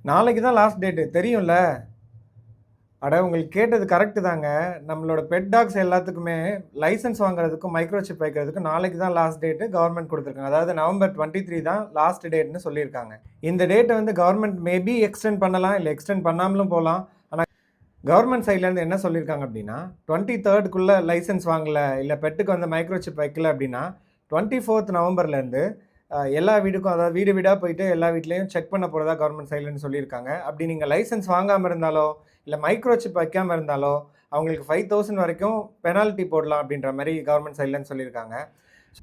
நாளைக்கு தான் last date தெரியும்ல. அட உங்களுக்கு கேட்டது கரெக்ட்டு தாங்க. நம்மளோட பெட் டாக்ஸ் எல்லாத்துக்குமே லைசென்ஸ் வாங்குறதுக்கும், மைக்ரோசிப் வைக்கிறதுக்கும் நாளைக்கு தான் லாஸ்ட் டேட்டு கவர்மெண்ட் குடுத்துருக்காங்க. அதாவது நவம்பர் 23 தான் லாஸ்ட் டேட்ன்னு சொல்லியிருக்காங்க. இந்த டேட்ட வந்து கவர்மெண்ட் மேபி எக்ஸ்டெண்ட் பண்ணலாம், இல்ல எக்ஸ்டெண்ட் பண்ணாமலும் போலாம். ஆனா கவர்மெண்ட் சைட்லேருந்து என்ன சொல்லியிருக்காங்க அப்படின்னா, 23க்குள்ள லைசென்ஸ் வாங்கல, இல்ல பெட்டுக்கு வந்து மைக்ரோசிப் வைக்கல அப்படின்னா, 24th நவம்பர்லேருந்து எல்லா வீடுக்கும் அதாவது வீடு வீடா போயிட்டு எல்லா வீட்லயும் செக் பண்ண போறதா கவர்மெண்ட் சைட்லேருந்து சொல்லியிருக்காங்க. அப்படி நீங்க லைசென்ஸ் வாங்காம இருந்தாலோ, இல்ல மைக்ரோசிப் வைக்காம இருந்தாலோ, அவங்களுக்கு 5000 வரைக்கும் பெனால்டி போடலாம் அப்படின்ற மாரி கவர்மெண்ட் சைட்லேருந்து சொல்லியிருக்காங்க.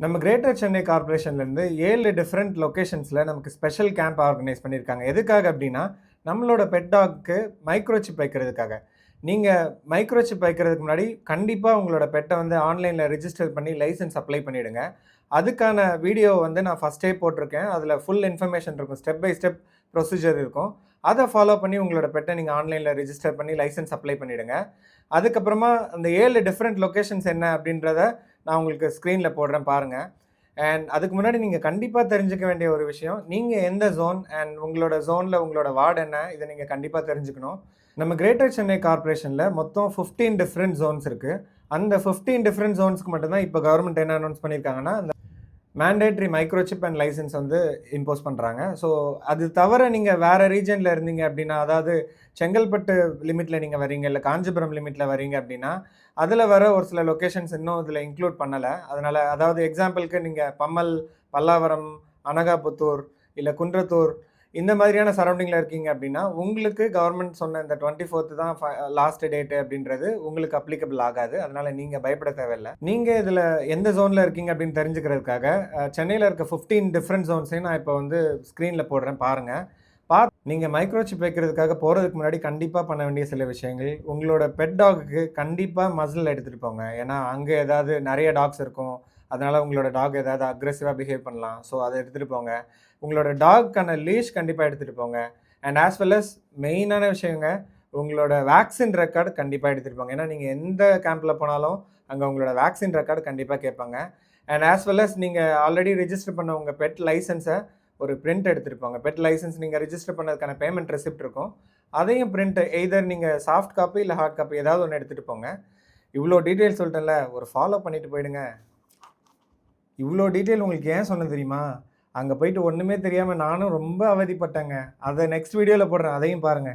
நம்ம கிரேட்டர் சென்னை கார்ப்பரேஷன்லேருந்து 7 டிஃபரெண்ட் லொகேஷன்ஸ்ல நமக்கு ஸ்பெஷல் கேம்ப் ஆர்கனைஸ் பண்ணியிருக்காங்க. எதுக்காக அப்படின்னா, நம்மளோட பெட் டாக்க்கு மைக்ரோசிப் வைக்கிறதுக்காக. நீங்க மைக்ரோசிப் வைக்கிறதுக்கு முன்னாடி கண்டிப்பா உங்களோட பெட்ட வந்து ஆன்லைன்ல ரிஜிஸ்டர் பண்ணி லைசென்ஸ் அப்ளை பண்ணிடுங்க. அதுக்கான வீடியோ வந்து நான் ஃபர்ஸ்ட்டே போட்டிருக்கேன். அதில ஃபுல் இன்ஃபர்மேஷன் இருக்கும். ஸ்டெப் பை ஸ்டெப் ப்ரொசீஜர் இருக்கும். அத ஃபாலோ பண்ணி உங்களோட பெட்ட நீங்க ஆன்லைன்ல ரிஜிஸ்டர் பண்ணி லைசென்ஸ் அப்ளை பண்ணிடுங்க. அதுக்கப்புறமா அந்த 7 டிஃபரெண்ட் லொகேஷன்ஸ் என்ன அப்படின்றத நான் உங்களுக்கு ஸ்க்ரீன்ல போடுறேன் பாருங்க. அண்ட் அதுக்கு முன்னாடி நீங்க கண்டிப்பா தெரிஞ்சுக்க வேண்டிய ஒரு விஷயம், நீங்க எந்த ஜோன் அண்ட் உங்களோட ஜோன்ல உங்களோட வார்டு என்ன? இத நீங்க கண்டிப்பா தெரிஞ்சுக்கணும். நம்ம கிரேட்டர் சென்னை கார்ப்பரேஷன்ல மொத்தம் 15 டிஃபரெண்ட் ஜோன்ஸ் இருக்கு. அந்த 15 டிஃபரெண்ட் ஜோன்ஸ்க்கு மட்டும் தான் இப்ப கவர்மெண்ட் என்ன அனௌன்ஸ் பண்ணியிருக்காங்கன்னா, மேண்டேட்டரி மைக்ரோசிப் அண்ட் லைசென்ஸ் வந்து இம்போஸ் பண்ணுறாங்க. ஸோ அது தவிர நீங்கள் வேறு ரீஜனில் இருந்தீங்க அப்படின்னா, அதாவது செங்கல்பட்டு லிமிட்டில் நீங்கள் வரீங்க, இல்லை காஞ்சிபுரம் லிமிட்டில் வரீங்க அப்படின்னா, அதில் வர ஒரு சில லொக்கேஷன்ஸ் இன்னும் இதில் இன்க்ளூட் பண்ணலை. அதனால் அதாவது எக்ஸாம்பிளுக்கு நீங்கள் பம்மல், பல்லாவரம், அனகாபுத்தூர், இல்லை குன்றத்தூர் இந்த மாதிரியான சரௌண்டிங்கில் இருக்கீங்க அப்படின்னா, உங்களுக்கு கவர்மெண்ட் சொன்ன இந்த 24th தான் லாஸ்ட் டேட்டு அப்படின்றது உங்களுக்கு அப்ளிகபிள் ஆகாது. அதனால நீங்க பயப்பட தேவையில்ல. நீங்க இதில எந்த ஜோன்ல இருக்கீங்க அப்படின்னு தெரிஞ்சுக்கிறதுக்காக, சென்னையில இருக்க 15 டிஃபரெண்ட் ஜோன்ஸையும் நான் இப்போ வந்து ஸ்க்ரீன்ல போடுறேன் பாருங்க. நீங்க மைக்ரோசிப் வைக்கிறதுக்காக போறதுக்கு முன்னாடி கண்டிப்பா பண்ண வேண்டிய சில விஷயங்கள், உங்களோட பெட் டாகுக்கு கண்டிப்பா மஸ்ல் எடுத்துட்டு போங்க. ஏன்னா, அங்க ஏதாவது நெறைய டாக்ஸ் இருக்கும். அதனால உங்களோட டாக் ஏதாவது அக்ரெசிவா பிஹேவ் பண்ணலாம். ஸோ அத எடுத்துட்டு போங்க. உங்களோட டாக்குக்கான லீஷ் கண்டிப்பா எடுத்துட்டு போங்க. அண்ட் ஆஸ் வெல் அஸ் மெயினான விஷயங்க, உங்களோட வேக்சின் ரெக்கார்ட் கண்டிப்பா எடுத்துட்டு போங்க. ஏன்னா, நீங்க எந்த கேம்ப்ல போனாலும், அங்க உங்களோட வேக்சின் ரெக்கார்ட் கண்டிப்பா கேட்பாங்க. அண்ட் ஆஸ் வெல் அஸ் நீங்க ஆல்ரெடி ரிஜிஸ்டர் பண்ண உங்க பெட் லைசென்ஸ ஒரு பிரிண்ட் எடுத்துட்டு போங்க. பெட் லைசென்ஸ் நீங்க ரிஜிஸ்டர் பண்ணதுக்கான பேமெண்ட் ரெசிப்ட் இருக்கும். அதையும் பிரிண்ட் எய்தர் நீங்க சாஃப்ட் காப்பி இல்ல ஹார்ட் காப்பி ஏதாவது ஒண்ணு எடுத்துட்டு போங்க. இவ்ளோ டீட்டெயில் சொல்லிட்டேன்ல, ஒரு ஃபாலோ பண்ணிட்டு போயிடுங்க. இவ்ளோ டீட்டெயில் உங்களுக்கு ஏன் சொன்னேன் தெரியுமா? அங்க போயிட்டு ஒண்ணுமே தெரியாம நானும் ரொம்ப அவதிப்பட்டேங்க. அத நெக்ஸ்ட் வீடியோல போடுறேன். அதையும் பாருங்க.